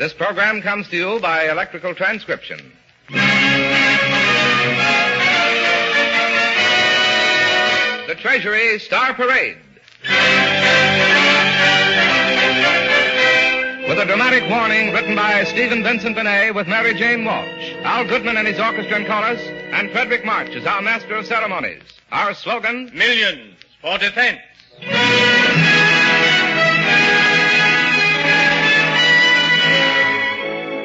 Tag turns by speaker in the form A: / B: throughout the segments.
A: This program comes to you by electrical transcription. The Treasury Star Parade. With a dramatic warning written by Stephen Vincent Benet with Mary Jane Walsh, Al Goodman and his orchestra and chorus, and Frederic March as our master of ceremonies. Our slogan,
B: Millions for Defense.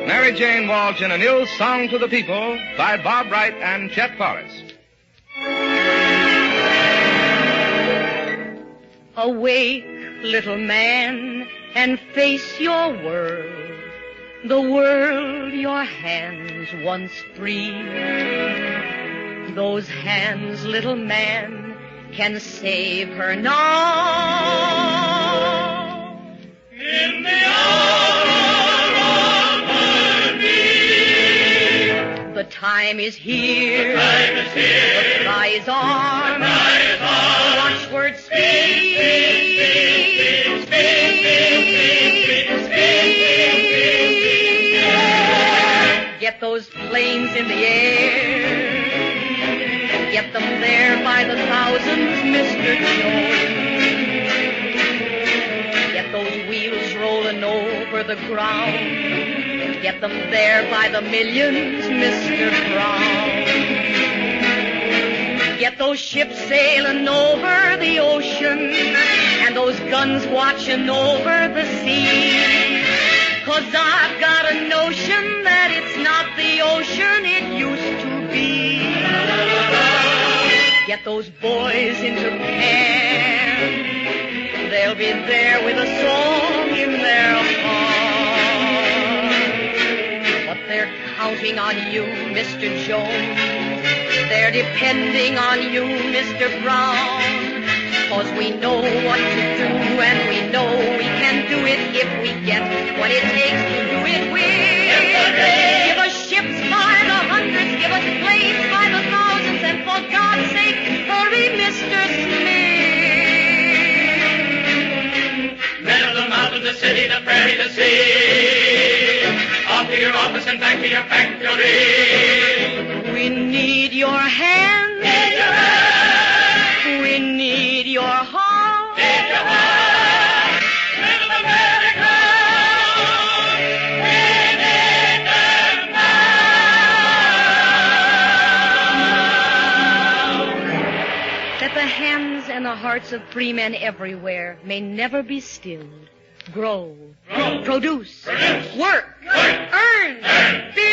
A: Mary Jane Walsh in a new Song to the People by Bob Wright and Chet Forrest.
C: Awake, little man, and face your world, the world your hands once freed. Those hands, little man, can save her now.
D: In the hour of her need.
C: The time is here.
D: The time is here.
C: The cry is on.
D: The cry is on.
C: Watchword speed. Get those planes in the air. Get them there by the thousands, Mr. Jones. Get those wheels rolling over the ground. Get them there by the millions, Mr. Brown. Get those ships sailing over the ocean and those guns watching over the sea. 'Cause I've got a notion that it's not the ocean it used to be. Get those boys into camp. They'll be there with a song in their heart. But they're counting on you, Mr. Jones. They're depending on you, Mr. Brown. 'Cause we know what to do, and we know we can do it if we get what it takes to do it with. Give us ships by the hundreds, give us planes by the thousands, and for God's sake, hurry, Mr. Smith.
D: Men of the mountain, the city, the prairie, the sea. Off to your office and back to your factory.
C: We need your hands.
D: Need your hands.
C: We need your heart.
D: Need your heart. Men of America. We need them now.
C: That the hands and the hearts of free men everywhere may never be stilled. Grow.
D: Grow.
C: Produce.
D: Produce.
C: Work.
D: Work.
C: Earn.
D: Earn.
C: Build.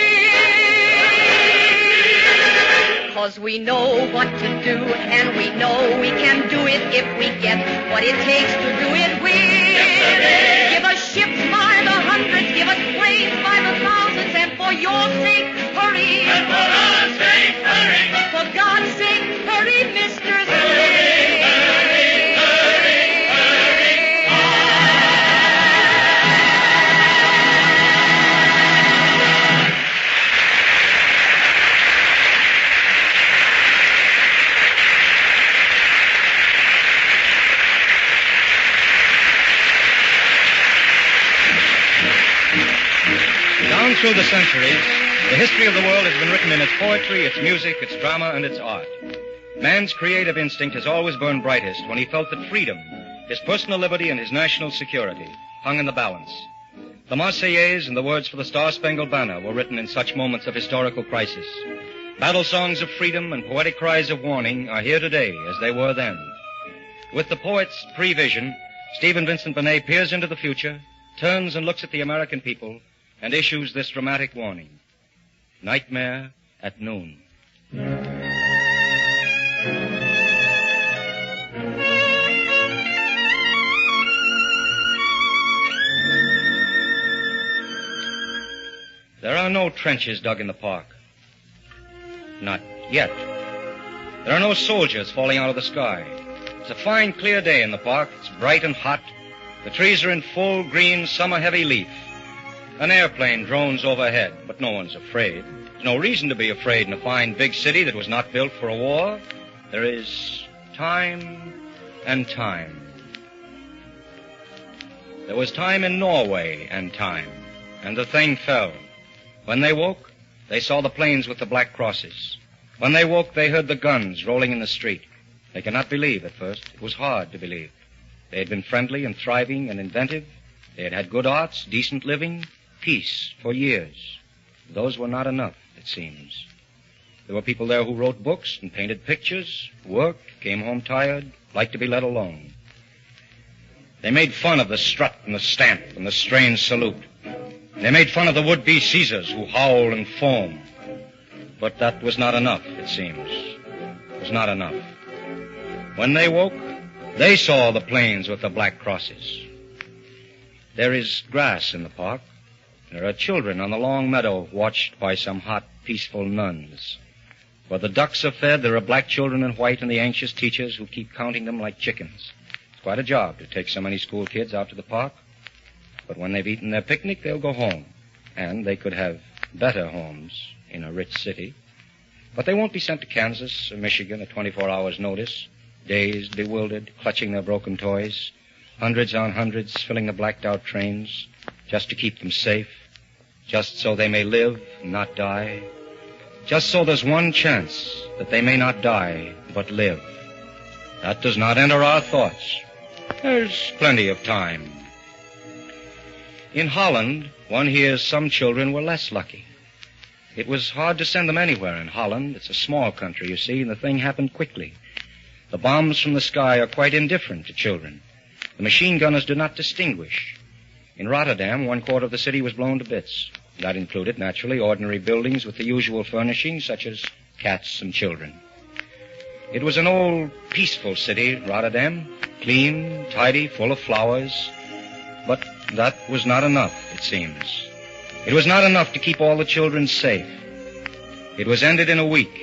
C: 'Cause we know what to do, and we know we can do it if we get what it takes to do it with. Give us ships by the hundreds, give us planes by the thousands, and for your sake, hurry.
D: And for our sake, hurry.
C: For God's sake, hurry, Mr. Smith.
E: Down through the centuries, the history of the world has been written in its poetry, its music, its drama, and its art. Man's creative instinct has always burned brightest when he felt that freedom, his personal liberty, and his national security hung in the balance. The Marseillaise and the words for the Star-Spangled Banner were written in such moments of historical crisis. Battle songs of freedom and poetic cries of warning are here today as they were then. With the poet's prevision, Stephen Vincent Benet peers into the future, turns and looks at the American people, and issues this dramatic warning. Nightmare at noon. There are no trenches dug in the park. Not yet. There are no soldiers falling out of the sky. It's a fine, clear day in the park. It's bright and hot. The trees are in full green summer heavy leaf. An airplane drones overhead, but no one's afraid. There's no reason to be afraid in a fine big city that was not built for a war. There is time and time. There was time in Norway and time. and the thing fell. When they woke, they saw the planes with the black crosses. When they woke, they heard the guns rolling in the street. They could not believe at first. It was hard to believe. They had been friendly and thriving and inventive. They had had good arts, decent living, peace for years. Those were not enough, it seems. There were people there who wrote books and painted pictures, worked, came home tired, liked to be let alone. They made fun of the strut and the stamp and the strange salute. They made fun of the would-be Caesars who howl and foam. But that was not enough, it seems. It was not enough. When they woke, they saw the plains with the black crosses. There is grass in the park. There are children on the long meadow watched by some hot, peaceful nuns. Where the ducks are fed, there are black children in white and the anxious teachers who keep counting them like chickens. It's quite a job to take so many school kids out to the park. But when they've eaten their picnic, they'll go home. And they could have better homes in a rich city. But they won't be sent to Kansas or Michigan at 24 hours' notice, dazed, bewildered, clutching their broken toys, hundreds on hundreds filling the blacked-out trains, just to keep them safe, just so they may live and not die, just so there's one chance that they may not die but live. That does not enter our thoughts. There's plenty of time. In Holland, one hears some children were less lucky. It was hard to send them anywhere in Holland. It's a small country, you see, and the thing happened quickly. The bombs from the sky are quite indifferent to children. The machine gunners do not distinguish. In Rotterdam, 1/4 of the city was blown to bits. That included, naturally, ordinary buildings with the usual furnishings, such as cats and children. It was an old, peaceful city, Rotterdam, clean, tidy, full of flowers. But that was not enough, it seems. It was not enough to keep all the children safe. It was ended in a week,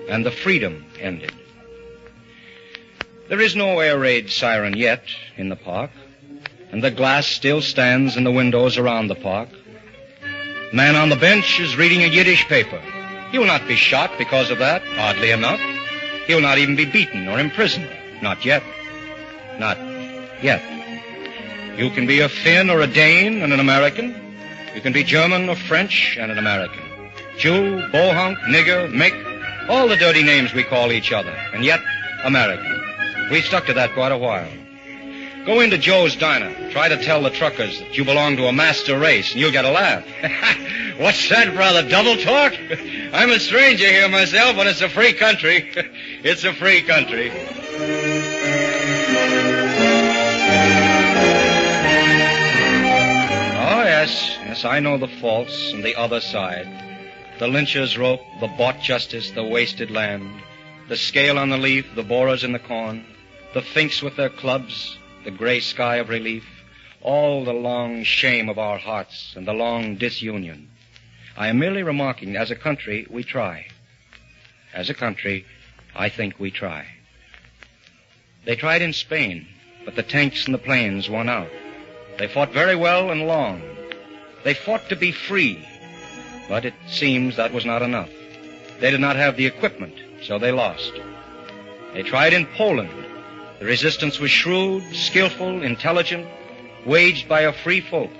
E: and the freedom ended. There is no air raid siren yet in the park, and the glass still stands in the windows around the park. The man on the bench is reading a Yiddish paper. He will not be shot because of that, oddly enough. He will not even be beaten or imprisoned. Not yet. Not yet. You can be a Finn or a Dane and an American. You can be German or French and an American. Jew, bohunk, nigger, Mick, all the dirty names we call each other, and yet American. We've stuck to that quite a while. Go into Joe's Diner. Try to tell the truckers that you belong to a master race, and you'll get a laugh. What's that, brother? Double talk? I'm a stranger here myself, but it's a free country. It's a free country. Oh, yes, I know the faults and the other side. The lyncher's rope, the bought justice, the wasted land, the scale on the leaf, the borers in the corn, the finks with their clubs, the gray sky of relief, all the long shame of our hearts and the long disunion. I am merely remarking, as a country, we try. As a country, I think we try. They tried in Spain, but the tanks and the planes won out. They fought very well and long. They fought to be free, but it seems that was not enough. They did not have the equipment, so they lost. They tried in Poland. The resistance was shrewd, skillful, intelligent, waged by a free folk.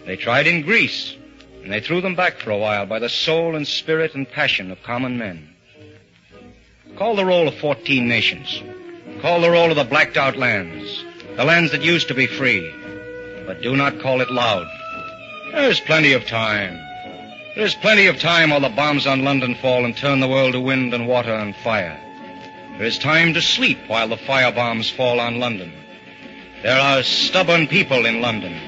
E: They tried in Greece, and they threw them back for a while by the soul and spirit and passion of common men. Call the roll of 14 nations. Call the roll of the blacked-out lands, the lands that used to be free, but do not call it loud. There's plenty of time. There's plenty of time while the bombs on London fall and turn the world to wind and water and fire. There is time to sleep while the firebombs fall on London. There are stubborn people in London.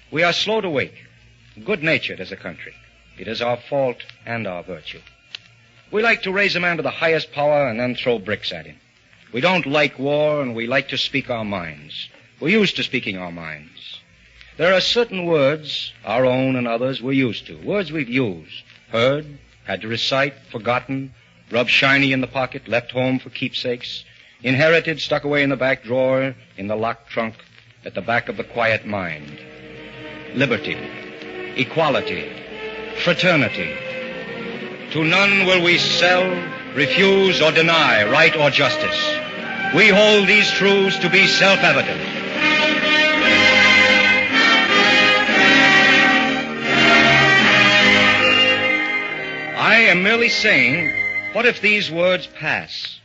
E: We are slow to wake, good-natured as a country. It is our fault and our virtue. We like to raise a man to the highest power and then throw bricks at him. We don't like war, and we like to speak our minds. We're used to speaking our minds. There are certain words, our own and others, we're used to. Words we've used, heard, had to recite, forgotten, rubbed shiny in the pocket, left home for keepsakes, inherited, stuck away in the back drawer, in the locked trunk, at the back of the quiet mind. Liberty, equality, fraternity. To none will we sell, refuse, or deny right or justice. We hold these truths to be self-evident. am merely saying, what if these words pass?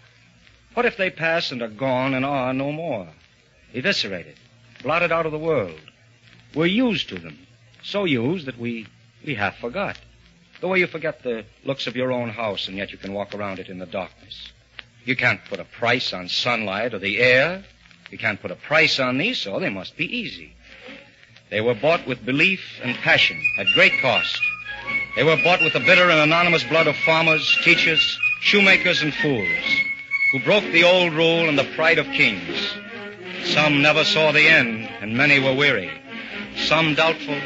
E: What if they pass and are gone and are no more? Eviscerated, blotted out of the world. We're used to them, so used that we half forgot. The way you forget the looks of your own house, and yet you can walk around it in the darkness. You can't put a price on sunlight or the air. You can't put a price on these, so they must be easy. They were bought with belief and passion at great cost. They were bought with the bitter and anonymous blood of farmers, teachers, shoemakers, and fools, who broke the old rule and the pride of kings. Some never saw the end, and many were weary. Some doubtful,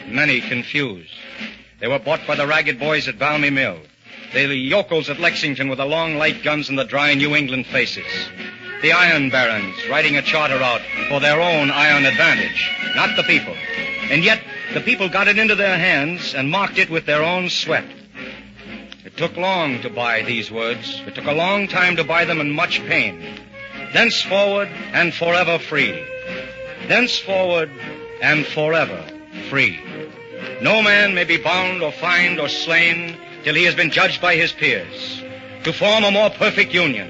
E: many confused. They were bought by the ragged boys at Valmy Mill, the yokels at Lexington with the long light guns and the dry New England faces, the iron barons writing a charter out for their own iron advantage, not the people. And yet the people got it into their hands and marked it with their own sweat. It took long to buy these words. It took a long time to buy them and much pain. Thenceforward and forever free. Thenceforward and forever free. No man may be bound or fined or slain till he has been judged by his peers to form a more perfect union.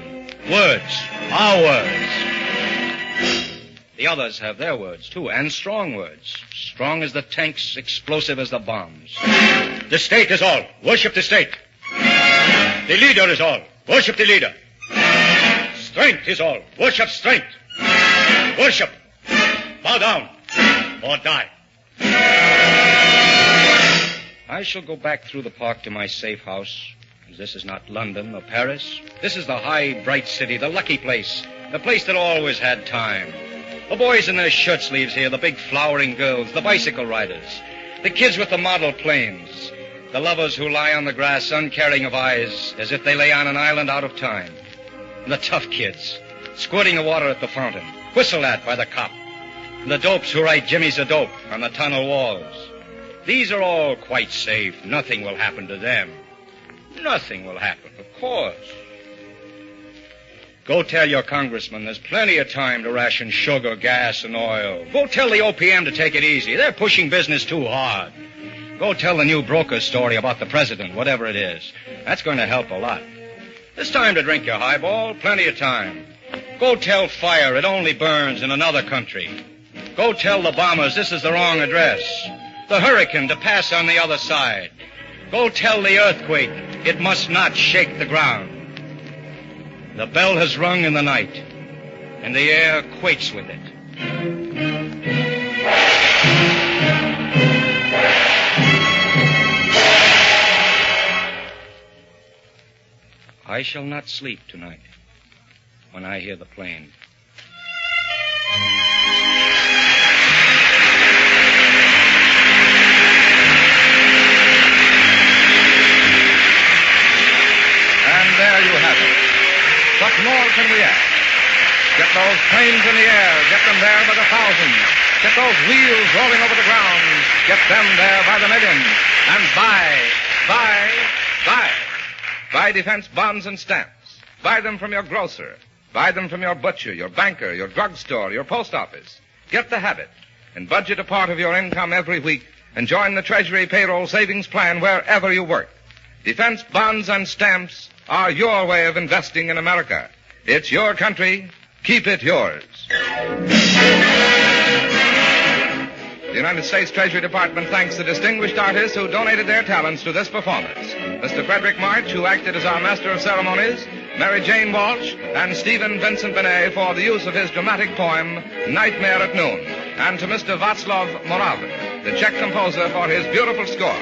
E: Words, our words. The others have their words, too, and strong words. Strong as the tanks, explosive as the bombs. The state is all. Worship the state. The leader is all. Worship the leader. Strength is all. Worship strength. Worship. Bow down or die. I shall go back through the park to my safe house. This is not London or Paris. This is the high, bright city, the lucky place, the place that always had time. The boys in their shirt sleeves here, the big flowering girls, the bicycle riders, the kids with the model planes, the lovers who lie on the grass uncaring of eyes as if they lay on an island out of time, and the tough kids squirting the water at the fountain, whistled at by the cop, and the dopes who write Jimmy's a dope on the tunnel walls. These are all quite safe. Nothing will happen to them. Nothing will happen, of course. Go tell your congressman there's plenty of time to ration sugar, gas, and oil. Go tell the OPM to take it easy. They're pushing business too hard. Go tell the new broker story about the president, whatever it is. That's going to help a lot. There's time to drink your highball, plenty of time. Go tell fire it only burns in another country. Go tell the bombers this is the wrong address. The hurricane to pass on the other side. Go tell the earthquake it must not shake the ground. The bell has rung in the night, and the air quakes with it. I shall not sleep tonight when I hear the plane.
A: There you have it. What more can we ask? Get those planes in the air. Get them there by the thousands. Get those wheels rolling over the ground. Get them there by the millions. And buy. Buy defense bonds and stamps. Buy them from your grocer. Buy them from your butcher, your banker, your drugstore, your post office. Get the habit and budget a part of your income every week and join the Treasury payroll savings plan wherever you work. Defense bonds and stamps are your way of investing in America. It's your country. Keep it yours. The United States Treasury Department thanks the distinguished artists who donated their talents to this performance. Mr. Frederic March, who acted as our master of ceremonies, Mary Jane Walsh, and Stephen Vincent Benet for the use of his dramatic poem, Nightmare at Noon, and to Mr. Václav Moravin, the Czech composer, for his beautiful score.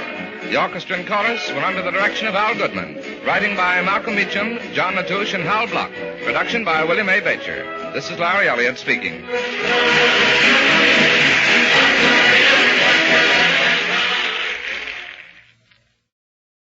A: The orchestra and chorus were under the direction of Al Goodman. Writing by Malcolm Meacham, John Latouche, and Hal Block. Production by William A. Bacher. This is Larry Elliott speaking.